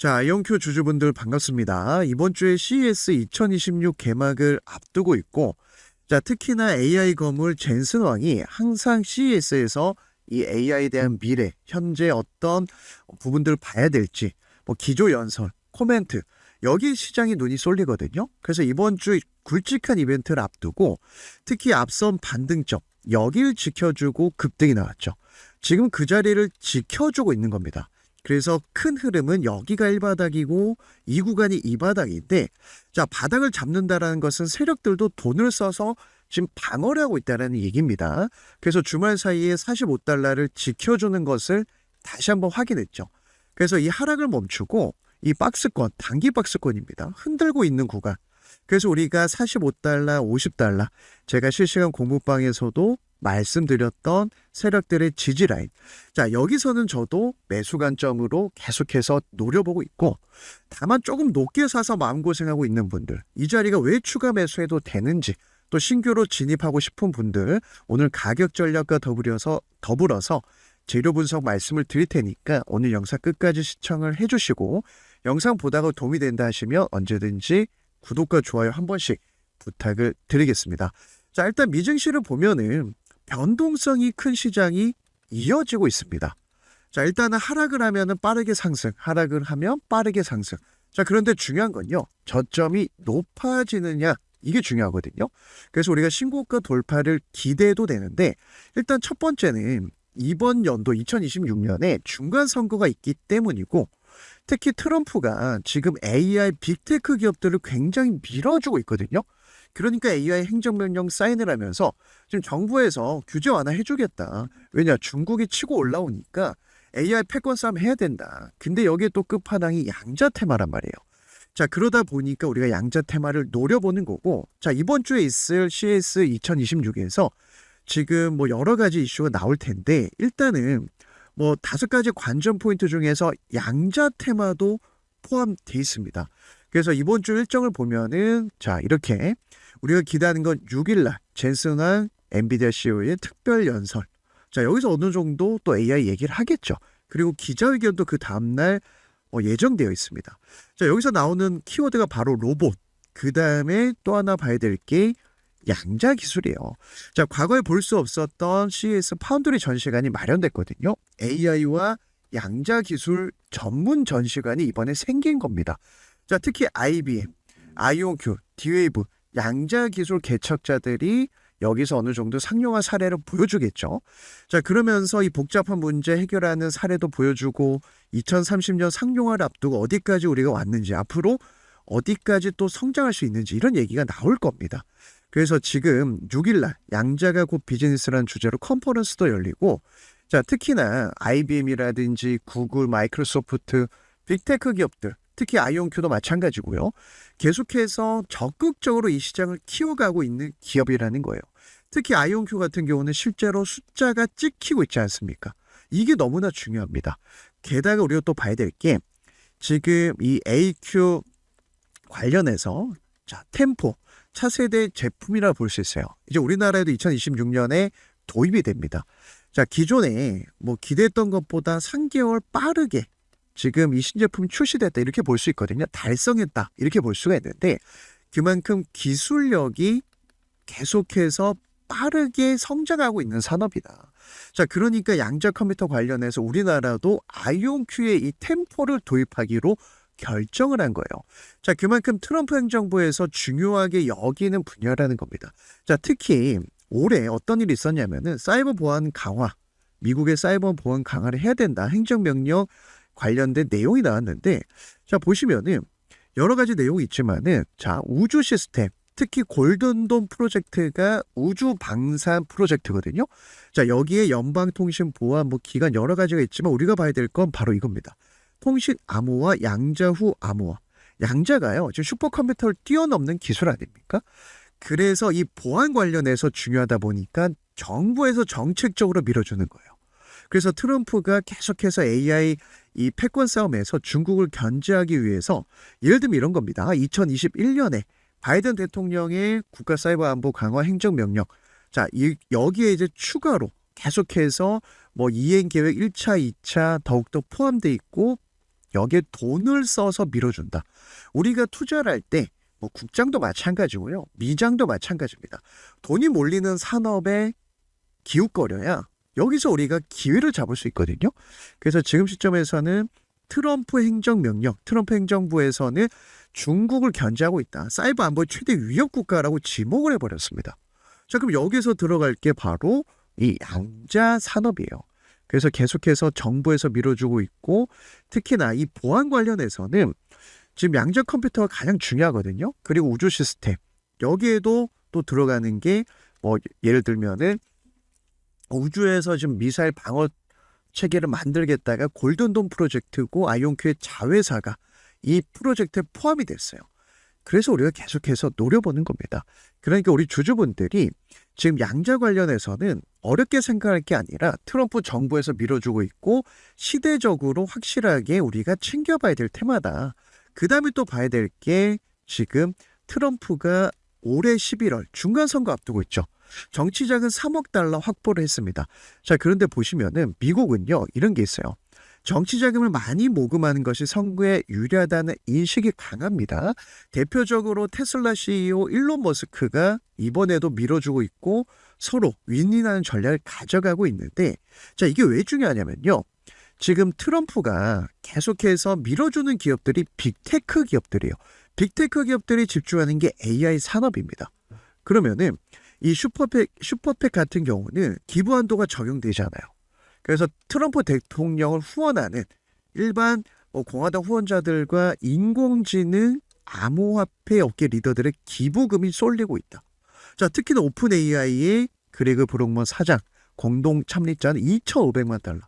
자, 아이온큐 주주분들 반갑습니다. 이번 주에 CES 2026 개막을 앞두고 있고, 자, 특히나 AI 거물 젠슨 왕이 항상 CES에서 이 AI에 대한 미래, 현재 어떤 부분들을 봐야 될지, 뭐 기조 연설, 코멘트, 여기 시장이 눈이 쏠리거든요. 그래서 이번 주 굵직한 이벤트를 앞두고 특히 앞선 반등점, 여길 지켜주고 급등이 나왔죠. 지금 그 자리를 지켜주고 있는 겁니다. 그래서 큰 흐름은 여기가 1바닥이고 이 구간이 2바닥인데, 자, 바닥을 잡는다라는 것은 세력들도 돈을 써서 지금 방어를 하고 있다는 얘기입니다. 그래서 주말 사이에 45달러를 지켜주는 것을 다시 한번 확인했죠. 그래서 이 하락을 멈추고 이 박스권, 단기 박스권입니다. 흔들고 있는 구간. 그래서 우리가 45달러, 50달러, 제가 실시간 공부방에서도 말씀드렸던 세력들의 지지 라인. 자, 여기서는 저도 매수 관점으로 계속해서 노려보고 있고, 다만 조금 높게 사서 마음고생하고 있는 분들, 이 자리가 왜 추가 매수해도 되는지, 또 신규로 진입하고 싶은 분들, 오늘 가격 전략과 더불어서 재료 분석 말씀을 드릴 테니까 오늘 영상 끝까지 시청을 해주시고, 영상 보다가 도움이 된다 하시면 언제든지 구독과 좋아요 한 번씩 부탁을 드리겠습니다. 자, 일단 미증시를 보면은 변동성이 큰 시장이 이어지고 있습니다. 자, 일단은 하락을 하면은 빠르게 상승, 하락을 하면 빠르게 상승. 자, 그런데 중요한 건요, 저점이 높아지느냐, 이게 중요하거든요. 그래서 우리가 신고가 돌파를 기대해도 되는데, 일단 첫 번째는 이번 연도 2026년에 중간 선거가 있기 때문이고, 특히 트럼프가 지금 AI 빅테크 기업들을 굉장히 밀어주고 있거든요. 그러니까 AI 행정명령 사인을 하면서 지금 정부에서 규제 완화해주겠다. 왜냐, 중국이 치고 올라오니까 AI 패권 싸움 해야 된다. 근데 여기에 또 끝판왕이 양자 테마란 말이에요. 자, 그러다 보니까 우리가 양자 테마를 노려보는 거고, 자, 이번 주에 있을 CES 2026에서 지금 뭐 여러 가지 이슈가 나올 텐데, 일단은 뭐 5가지 관전 포인트 중에서 양자 테마도 포함되어 있습니다. 그래서 이번 주 일정을 보면은, 자, 이렇게 우리가 기대하는 건 6일날 젠슨 왕 엔비디아 CEO의 특별 연설. 자, 여기서 어느 정도 또 AI 얘기를 하겠죠. 그리고 기자회견도 그 다음날 예정되어 있습니다. 자, 여기서 나오는 키워드가 바로 로봇. 그 다음에 또 하나 봐야 될 게 양자 기술이에요. 자, 과거에 볼 수 없었던 CES 파운드리 전시관이 마련됐거든요. AI와 양자 기술 전문 전시관이 이번에 생긴 겁니다. 자, 특히 IBM, 아이온큐, D-Wave, 양자 기술 개척자들이 여기서 어느 정도 상용화 사례를 보여주겠죠. 자, 그러면서 이 복잡한 문제 해결하는 사례도 보여주고, 2030년 상용화를 앞두고 어디까지 우리가 왔는지, 앞으로 어디까지 또 성장할 수 있는지, 이런 얘기가 나올 겁니다. 그래서 지금 6일날 양자가 곧 비즈니스라는 주제로 컨퍼런스도 열리고, 자, 특히나 IBM이라든지 구글, 마이크로소프트, 빅테크 기업들, 특히 아이온큐도 마찬가지고요. 계속해서 적극적으로 이 시장을 키워가고 있는 기업이라는 거예요. 특히 아이온큐 같은 경우는 실제로 숫자가 찍히고 있지 않습니까? 이게 너무나 중요합니다. 게다가 우리가 또 봐야 될 게, 지금 이 AQ 관련해서, 자, 템포, 차세대 제품이라 볼 수 있어요. 이제 우리나라에도 2026년에 도입이 됩니다. 자, 기존에 뭐 기대했던 것보다 3개월 빠르게 지금 이 신제품이 출시됐다, 이렇게 볼 수 있거든요. 달성했다, 이렇게 볼 수가 있는데, 그만큼 기술력이 계속해서 빠르게 성장하고 있는 산업이다. 자, 그러니까 양자 컴퓨터 관련해서 우리나라도 아이온큐의 이 템포를 도입하기로 결정을 한 거예요. 자, 그만큼 트럼프 행정부에서 중요하게 여기는 분야라는 겁니다. 자, 특히 올해 어떤 일이 있었냐면은 사이버 보안 강화, 미국의 사이버 보안 강화를 해야 된다, 행정명령 관련된 내용이 나왔는데, 자, 보시면은 여러 가지 내용이 있지만은, 자, 우주 시스템, 특히 골든돔 프로젝트가 우주 방산 프로젝트거든요. 자, 여기에 연방통신보안 뭐 기관 여러 가지가 있지만 우리가 봐야 될 건 바로 이겁니다. 통신 암호화, 양자 후 암호화. 양자가요, 지금 슈퍼컴퓨터를 뛰어넘는 기술 아닙니까? 그래서 이 보안 관련해서 중요하다 보니까 정부에서 정책적으로 밀어주는 거예요. 그래서 트럼프가 계속해서 AI 이 패권 싸움에서 중국을 견제하기 위해서, 예를 들면 이런 겁니다. 2021년에 바이든 대통령의 국가 사이버 안보 강화 행정명령, 자, 여기에 이제 추가로 계속해서 뭐 이행 계획 1차, 2차 더욱더 포함되어 있고, 여기에 돈을 써서 밀어준다. 우리가 투자를 할 때 뭐 국장도 마찬가지고요. 미장도 마찬가지입니다. 돈이 몰리는 산업에 기웃거려야 여기서 우리가 기회를 잡을 수 있거든요. 그래서 지금 시점에서는 트럼프 행정명령, 트럼프 행정부에서는 중국을 견제하고 있다. 사이버 안보의 최대 위협 국가라고 지목을 해버렸습니다. 자, 그럼 여기서 들어갈 게 바로 이 양자 산업이에요. 그래서 계속해서 정부에서 밀어주고 있고, 특히나 이 보안 관련해서는 지금 양자 컴퓨터가 가장 중요하거든요. 그리고 우주 시스템, 여기에도 또 들어가는 게 뭐 예를 들면은 우주에서 지금 미사일 방어 체계를 만들겠다가 골든돔 프로젝트고 아이온큐의 자회사가 이 프로젝트에 포함이 됐어요. 그래서 우리가 계속해서 노려보는 겁니다. 그러니까 우리 주주분들이 지금 양자 관련해서는 어렵게 생각할 게 아니라 트럼프 정부에서 밀어주고 있고 시대적으로 확실하게 우리가 챙겨봐야 될 테마다. 그 다음에 또 봐야 될 게 지금 트럼프가 올해 11월 중간선거 앞두고 있죠. 정치자금 3억 달러 확보를 했습니다. 자, 그런데 보시면은 미국은요, 이런 게 있어요. 정치자금을 많이 모금하는 것이 선거에 유리하다는 인식이 강합니다. 대표적으로 테슬라 CEO 일론 머스크가 이번에도 밀어주고 있고 서로 윈윈하는 전략을 가져가고 있는데, 자, 이게 왜 중요하냐면요. 지금 트럼프가 계속해서 밀어주는 기업들이 빅테크 기업들이에요. 빅테크 기업들이 집중하는 게 AI 산업입니다. 그러면은 이 슈퍼팩 같은 경우는 기부 한도가 적용되잖아요. 그래서 트럼프 대통령을 후원하는 일반 공화당 후원자들과 인공지능 암호화폐 업계 리더들의 기부금이 쏠리고 있다. 자, 특히나 오픈 AI의 그레그 브록먼 사장 공동 참립자는 2,500만 달러.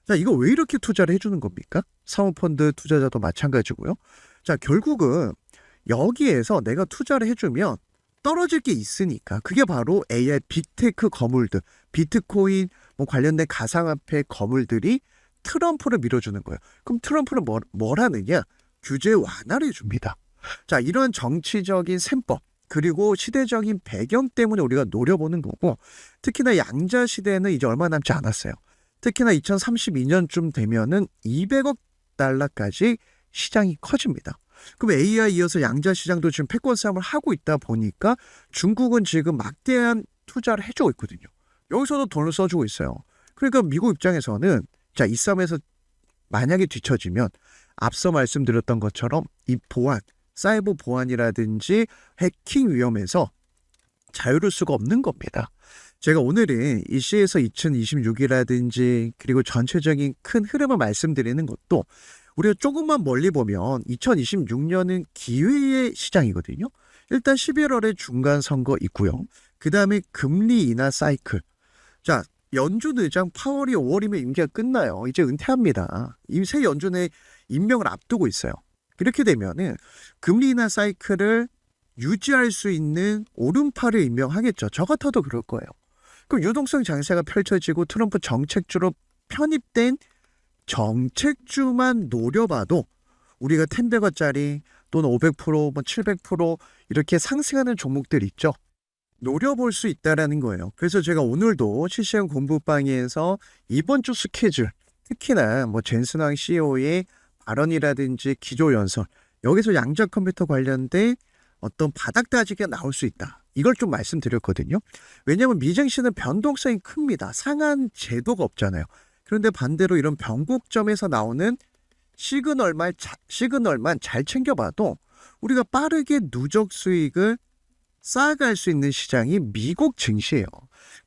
자, 이거 왜 이렇게 투자를 해주는 겁니까? 사모펀드 투자자도 마찬가지고요. 자, 결국은 여기에서 내가 투자를 해주면 떨어질 게 있으니까 그게 바로 AI 빅테크 거물들, 비트코인 관련된 가상화폐 거물들이 트럼프를 밀어주는 거예요. 그럼 트럼프는 뭘 하느냐? 규제 완화를 해줍니다. 자, 이런 정치적인 셈법 그리고 시대적인 배경 때문에 우리가 노려보는 거고, 특히나 양자 시대에는 이제 얼마 남지 않았어요. 특히나 2032년쯤 되면은 200억 달러까지 시장이 커집니다. 그럼 AI 이어서 양자 시장도 지금 패권 싸움을 하고 있다 보니까 중국은 지금 막대한 투자를 해주고 있거든요. 여기서도 돈을 써주고 있어요. 그러니까 미국 입장에서는 자, 이 싸움에서 만약에 뒤처지면 앞서 말씀드렸던 것처럼 이 보안, 사이버 보안이라든지 해킹 위험에서 자유로울 수가 없는 겁니다. 제가 오늘은 이 CES 2026이라든지 그리고 전체적인 큰 흐름을 말씀드리는 것도 우리가 조금만 멀리 보면 2026년은 기회의 시장이거든요. 일단 11월에 중간선거 있고요. 그 다음에 금리 인하 사이클. 자, 연준 의장 파월이 5월이면 임기가 끝나요. 이제 은퇴합니다. 이 새 연준의 임명을 앞두고 있어요. 이렇게 되면은 금리 인하 사이클을 유지할 수 있는 오른팔을 임명하겠죠. 저 같아도 그럴 거예요. 그럼 유동성 장세가 펼쳐지고 트럼프 정책주로 편입된 정책주만 노려봐도 우리가 10배가짜리 또는 500%, 700% 이렇게 상승하는 종목들 있죠. 노려볼 수 있다라는 거예요. 그래서 제가 오늘도 실시간 공부방에서 이번 주 스케줄, 특히나 젠슨왕 CEO의 발언이라든지 기조연설, 여기서 양자 컴퓨터 관련된 어떤 바닥 따지기가 나올 수 있다. 이걸 좀 말씀드렸거든요. 왜냐하면 미증시는 변동성이 큽니다. 상한 제도가 없잖아요. 그런데 반대로 이런 변곡점에서 나오는 시그널만 잘 챙겨봐도 우리가 빠르게 누적 수익을 쌓아갈 수 있는 시장이 미국 증시예요.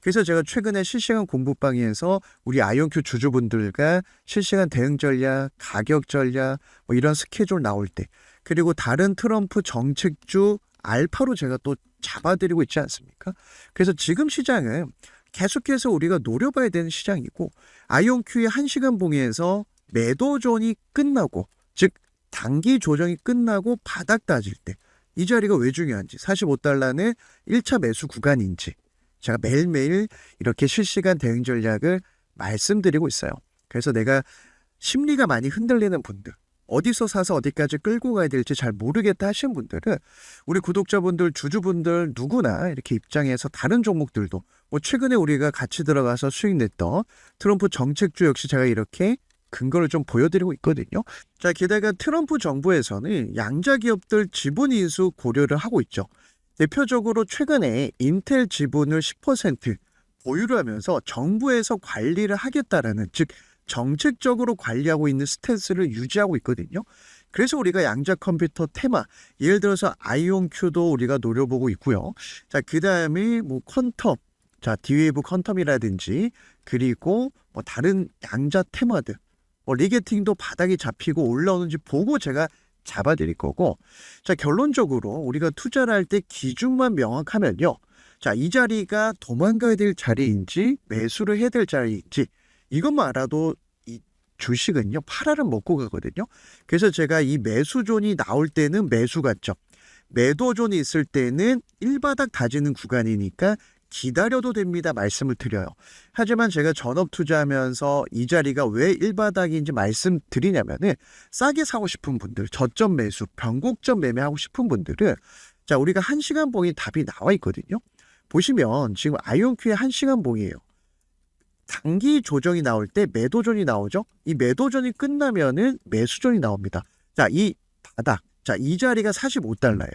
그래서 제가 최근에 실시간 공부방에서 우리 아이온큐 주주분들과 실시간 대응 전략, 가격 전략 이런 스케줄 나올 때, 그리고 다른 트럼프 정책주 알파로 제가 또 잡아드리고 있지 않습니까? 그래서 지금 시장은 계속해서 우리가 노려봐야 되는 시장이고, 아이온큐의 1시간 봉에서 매도존이 끝나고, 즉 단기 조정이 끝나고 바닥 따질 때 이 자리가 왜 중요한지, 45달러는 1차 매수 구간인지 제가 매일매일 이렇게 실시간 대응 전략을 말씀드리고 있어요. 그래서 내가 심리가 많이 흔들리는 분들, 어디서 사서 어디까지 끌고 가야 될지 잘 모르겠다 하시는 분들은 우리 구독자분들, 주주분들 누구나 이렇게 입장에서 다른 종목들도 최근에 우리가 같이 들어가서 수익 냈던 트럼프 정책주 역시 제가 이렇게 근거를 좀 보여드리고 있거든요. 자, 게다가 트럼프 정부에서는 양자 기업들 지분 인수 고려를 하고 있죠. 대표적으로 최근에 인텔 지분을 10% 보유를 하면서 정부에서 관리를 하겠다라는, 즉 정책적으로 관리하고 있는 스탠스를 유지하고 있거든요. 그래서 우리가 양자 컴퓨터 테마, 예를 들어서 아이온큐도 우리가 노려보고 있고요. 자, 그다음에 뭐 퀀텀, 자, D웨이브 퀀텀이라든지, 그리고 뭐 다른 양자 테마들, 뭐 리게팅도 바닥이 잡히고 올라오는지 보고 제가 잡아드릴 거고, 자, 결론적으로 우리가 투자를 할 때 기준만 명확하면요, 자, 이 자리가 도망가야 될 자리인지 매수를 해야 될 자리인지 이것만 알아도 이 주식은요 팔알은 먹고 가거든요. 그래서 제가 이 매수존이 나올 때는 매수 관점, 매도존이 있을 때는 1바닥 다지는 구간이니까 기다려도 됩니다 말씀을 드려요. 하지만 제가 전업 투자하면서 이 자리가 왜 1바닥인지 말씀드리냐면은, 싸게 사고 싶은 분들, 저점 매수, 변곡점 매매하고 싶은 분들은, 자, 우리가 1시간 봉이 답이 나와 있거든요. 보시면 지금 아이온큐의 1시간 봉이에요. 단기 조정이 나올 때 매도존이 나오죠. 이 매도존이 끝나면은 매수존이 나옵니다. 자, 이 바닥, 자, 이 자리가 45달러예요.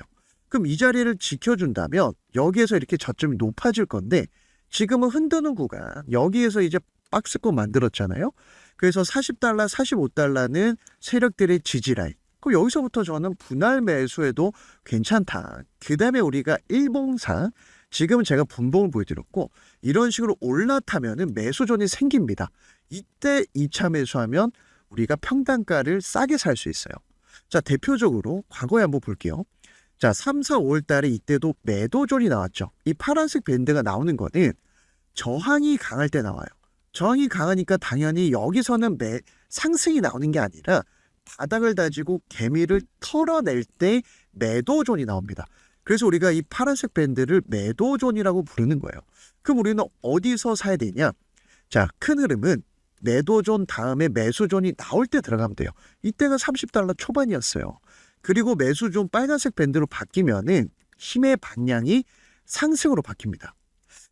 그럼 이 자리를 지켜준다면 여기에서 이렇게 저점이 높아질 건데, 지금은 흔드는 구간, 여기에서 이제 박스권 만들었잖아요. 그래서 40달러, 45달러는 세력들의 지지라인. 그럼 여기서부터 저는 분할 매수해도 괜찮다. 그 다음에 우리가 일봉상, 지금은 제가 분봉을 보여드렸고, 이런 식으로 올라타면은 매수존이 생깁니다. 이때 2차 매수하면 우리가 평단가를 싸게 살 수 있어요. 자, 대표적으로 과거에 한번 볼게요. 자, 3, 4, 5월 달에 이때도 매도존이 나왔죠. 이 파란색 밴드가 나오는 거는 저항이 강할 때 나와요. 저항이 강하니까 당연히 여기서는 상승이 나오는 게 아니라 바닥을 다지고 개미를 털어낼 때 매도존이 나옵니다. 그래서 우리가 이 파란색 밴드를 매도존이라고 부르는 거예요. 그럼 우리는 어디서 사야 되냐? 자, 큰 흐름은 매도존 다음에 매수존이 나올 때 들어가면 돼요. 이때가 30달러 초반이었어요. 그리고 매수존 빨간색 밴드로 바뀌면은 힘의 방향이 상승으로 바뀝니다.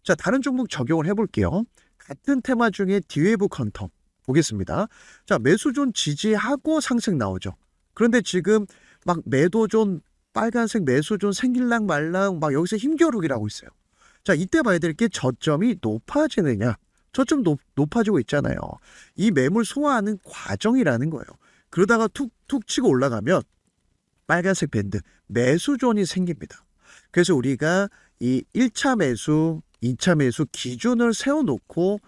자, 다른 종목 적용을 해볼게요. 같은 테마 중에 D웨이브 퀀텀 보겠습니다. 자, 매수존 지지하고 상승 나오죠. 그런데 지금 막 매도존, 빨간색 매수존 생길랑 말랑 막 여기서 힘겨루기를 하고 있어요. 자, 이때 봐야 될 게 저점이 높아지느냐. 저점 높아지고 있잖아요. 이 매물 소화하는 과정이라는 거예요. 그러다가 툭툭 치고 올라가면 빨간색 밴드, 매수존이 생깁니다. 그래서 우리가 이 1차 매수, 2차 매수 기준을 세워놓고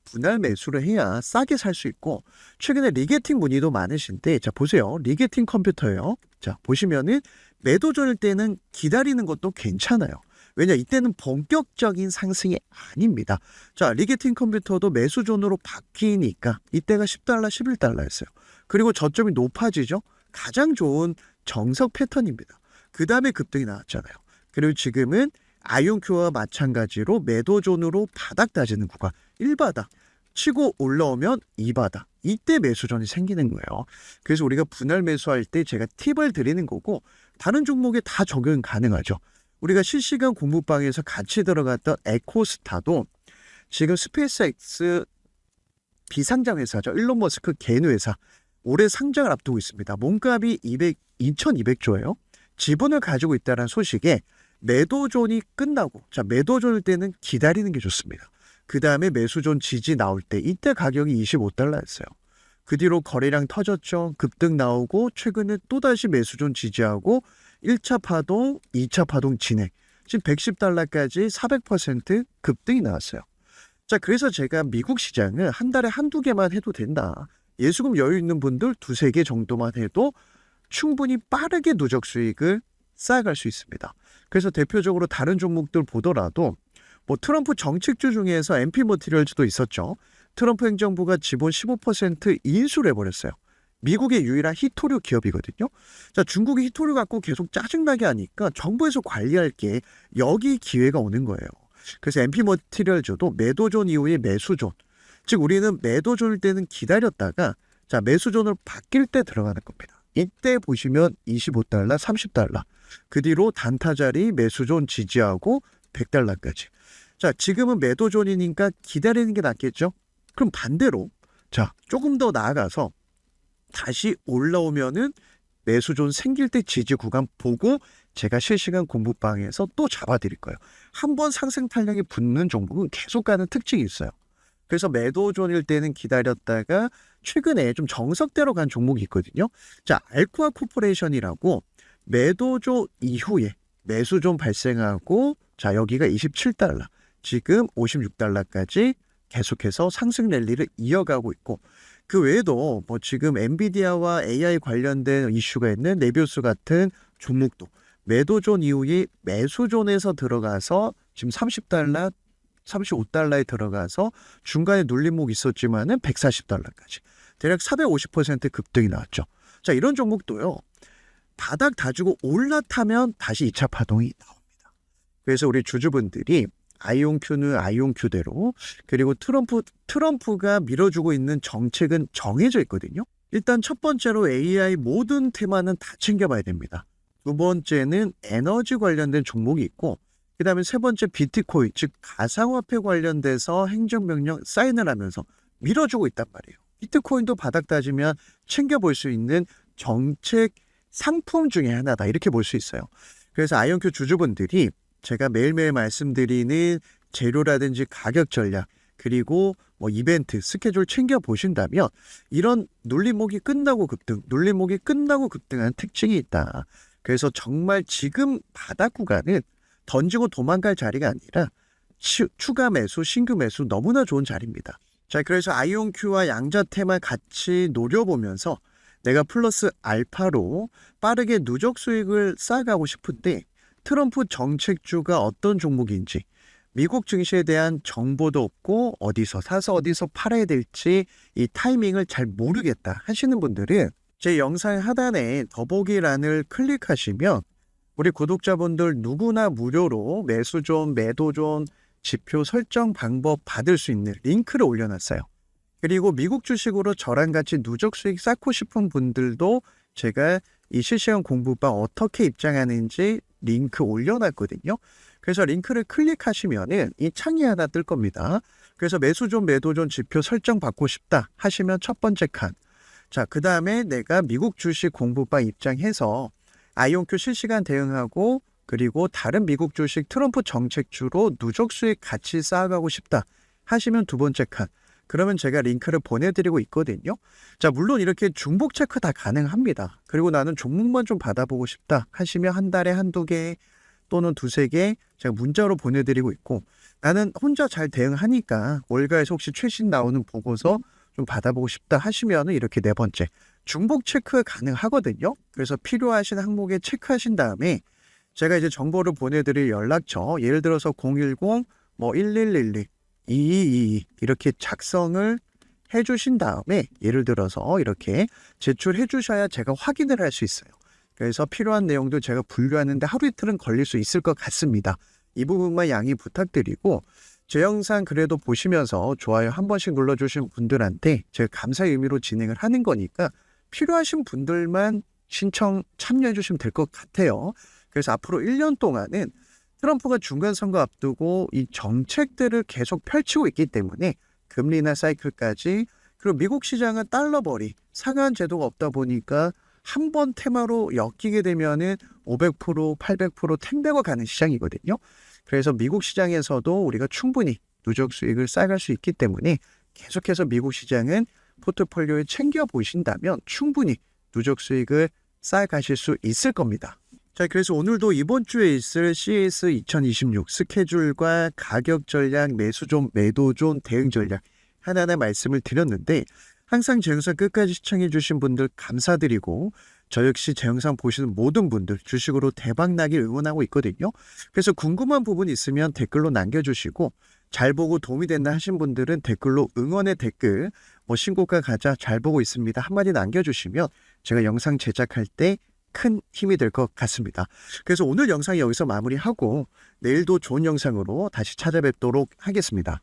분할 매수를 해야 싸게 살 수 있고, 최근에 리게팅 문의도 많으신데, 자, 보세요. 리게팅 컴퓨터예요. 자, 보시면은 매도존일 때는 기다리는 것도 괜찮아요. 왜냐, 이때는 본격적인 상승이 아닙니다. 자, 리게팅 컴퓨터도 매수존으로 바뀌니까 이때가 10달러, 11달러였어요. 그리고 저점이 높아지죠. 가장 좋은 정석 패턴입니다. 그 다음에 급등이 나왔잖아요. 그리고 지금은 아이온큐와 마찬가지로 매도존으로 바닥 다지는 구간, 1바닥 치고 올라오면 2바닥, 이때 매수존이 생기는 거예요. 그래서 우리가 분할 매수할 때 제가 팁을 드리는 거고, 다른 종목에 다 적용 가능하죠. 우리가 실시간 공부방에서 같이 들어갔던 에코스타도 지금 스페이스X 비상장 회사죠. 일론 머스크 개인 회사. 올해 상장을 앞두고 있습니다. 몸값이 2,200조예요. 지분을 가지고 있다는 소식에 매도존이 끝나고, 자, 매도존일 때는 기다리는 게 좋습니다. 그 다음에 매수존 지지 나올 때 이때 가격이 25달러였어요. 그 뒤로 거래량 터졌죠. 급등 나오고, 최근에 또다시 매수존 지지하고 1차 파동, 2차 파동 진행. 지금 110달러까지 400% 급등이 나왔어요. 자, 그래서 제가 미국 시장을 한 달에 한두 개만 해도 된다. 예수금 여유 있는 분들 두세 개 정도만 해도 충분히 빠르게 누적 수익을 쌓아갈 수 있습니다. 그래서 대표적으로 다른 종목들 보더라도 뭐 트럼프 정책주 중에서 MP 머티리얼즈도 있었죠. 트럼프 행정부가 지분 15% 인수를 해버렸어요. 미국의 유일한 히토류 기업이거든요. 자, 중국이 히토류 갖고 계속 짜증나게 하니까 정부에서 관리할 게 여기 기회가 오는 거예요. 그래서 MP 머티리얼즈도 매도존 이후에 매수존, 즉 우리는 매도존일 때는 기다렸다가, 자, 매수존을 바뀔 때 들어가는 겁니다. 이때 보시면 25달러, 30달러, 그 뒤로 단타 자리 매수존 지지하고 100달러까지. 자, 지금은 매도존이니까 기다리는 게 낫겠죠. 그럼 반대로 자, 조금 더 나아가서 다시 올라오면은 매수존 생길 때 지지 구간 보고 제가 실시간 공부방에서 또 잡아드릴 거예요. 한번 상승 탄력이 붙는 종목은 계속 가는 특징이 있어요. 그래서 매도존일 때는 기다렸다가 최근에 좀 정석대로 간 종목이 있거든요. 자, 알쿠아 코퍼레이션이라고 매도존 이후에 매수존 발생하고, 자, 여기가 27달러, 지금 56달러까지 계속해서 상승 랠리를 이어가고 있고, 그 외에도 뭐 지금 엔비디아와 AI 관련된 이슈가 있는 네비우스 같은 종목도 매도존 이후에 매수존에서 들어가서 지금 30달러, 35달러에 들어가서 중간에 눌림목 있었지만은 140달러까지 대략 450% 급등이 나왔죠. 자, 이런 종목도요, 바닥 다지고 올라타면 다시 2차 파동이 나옵니다. 그래서 우리 주주분들이 아이온큐는 아이온큐대로, 그리고 트럼프가 밀어주고 있는 정책은 정해져 있거든요. 일단 첫 번째로 AI 모든 테마는 다 챙겨봐야 됩니다. 두 번째는 에너지 관련된 종목이 있고, 그 다음에 세 번째 비트코인, 즉 가상화폐 관련돼서 행정명령 사인을 하면서 밀어주고 있단 말이에요. 비트코인도 바닥 따지면 챙겨볼 수 있는 정책 상품 중에 하나다, 이렇게 볼 수 있어요. 그래서 아이온큐 주주분들이 제가 매일매일 말씀드리는 재료라든지 가격 전략, 그리고 뭐 이벤트 스케줄 챙겨 보신다면 이런 눌림목이 끝나고 급등, 눌림목이 끝나고 급등하는 특징이 있다. 그래서 정말 지금 바닥 구간은 던지고 도망갈 자리가 아니라 추가 매수, 신규 매수 너무나 좋은 자리입니다. 자, 그래서 아이온큐와 양자 테마 같이 노려보면서 내가 플러스 알파로 빠르게 누적 수익을 쌓아가고 싶은데, 트럼프 정책주가 어떤 종목인지, 미국 증시에 대한 정보도 없고 어디서 사서 어디서 팔아야 될지 이 타이밍을 잘 모르겠다 하시는 분들은 제 영상 하단에 더보기란을 클릭하시면 우리 구독자분들 누구나 무료로 매수존, 매도존, 지표 설정 방법 받을 수 있는 링크를 올려놨어요. 그리고 미국 주식으로 저랑 같이 누적 수익 쌓고 싶은 분들도 제가 이 실시간 공부방 어떻게 입장하는지 링크 올려놨거든요. 그래서 링크를 클릭하시면은 이 창이 하나 뜰 겁니다. 그래서 매수존, 매도존 지표 설정 받고 싶다 하시면 첫 번째 칸. 자, 그 다음에 내가 미국 주식 공부방 입장해서 아이온큐 실시간 대응하고, 그리고 다른 미국 주식 트럼프 정책주로 누적 수익 같이 쌓아가고 싶다 하시면 두 번째 칸. 그러면 제가 링크를 보내드리고 있거든요. 자, 물론 이렇게 중복 체크 다 가능합니다. 그리고 나는 종목만 좀 받아보고 싶다 하시면 한 달에 한두 개 또는 두세 개 제가 문자로 보내드리고 있고, 나는 혼자 잘 대응하니까 월가에서 혹시 최신 나오는 보고서 좀 받아보고 싶다 하시면 이렇게 네 번째 중복 체크 가능하거든요. 그래서 필요하신 항목에 체크하신 다음에 제가 이제 정보를 보내드릴 연락처, 예를 들어서 010 뭐 1112 2222 이렇게 작성을 해주신 다음에 예를 들어서 이렇게 제출해 주셔야 제가 확인을 할 수 있어요. 그래서 필요한 내용도 제가 분류하는데 하루 이틀은 걸릴 수 있을 것 같습니다. 이 부분만 양해 부탁드리고, 제 영상 그래도 보시면서 좋아요 한 번씩 눌러주신 분들한테 제가 감사의 의미로 진행을 하는 거니까 필요하신 분들만 신청 참여해 주시면 될 것 같아요. 그래서 앞으로 1년 동안은 트럼프가 중간선거 앞두고 이 정책들을 계속 펼치고 있기 때문에 금리나 사이클까지, 그리고 미국 시장은 달러벌이 상한 제도가 없다 보니까 한 번 테마로 엮이게 되면은 500%, 800% 탱배가 가는 시장이거든요. 그래서 미국 시장에서도 우리가 충분히 누적 수익을 쌓아갈 수 있기 때문에 계속해서 미국 시장은 포트폴리오에 챙겨 보신다면 충분히 누적 수익을 쌓아가실 수 있을 겁니다. 자, 그래서 오늘도 이번 주에 있을 CES 2026 스케줄과 가격 전략, 매수존, 매도존, 대응 전략 하나하나 말씀을 드렸는데, 항상 제 영상 끝까지 시청해 주신 분들 감사드리고, 저 역시 제 영상 보시는 모든 분들 주식으로 대박나길 응원하고 있거든요. 그래서 궁금한 부분 있으면 댓글로 남겨주시고, 잘 보고 도움이 된다 하신 분들은 댓글로 응원의 댓글, 뭐 신고가 가자 잘 보고 있습니다 한마디 남겨주시면 제가 영상 제작할 때 큰 힘이 될 것 같습니다. 그래서 오늘 영상 여기서 마무리하고 내일도 좋은 영상으로 다시 찾아뵙도록 하겠습니다.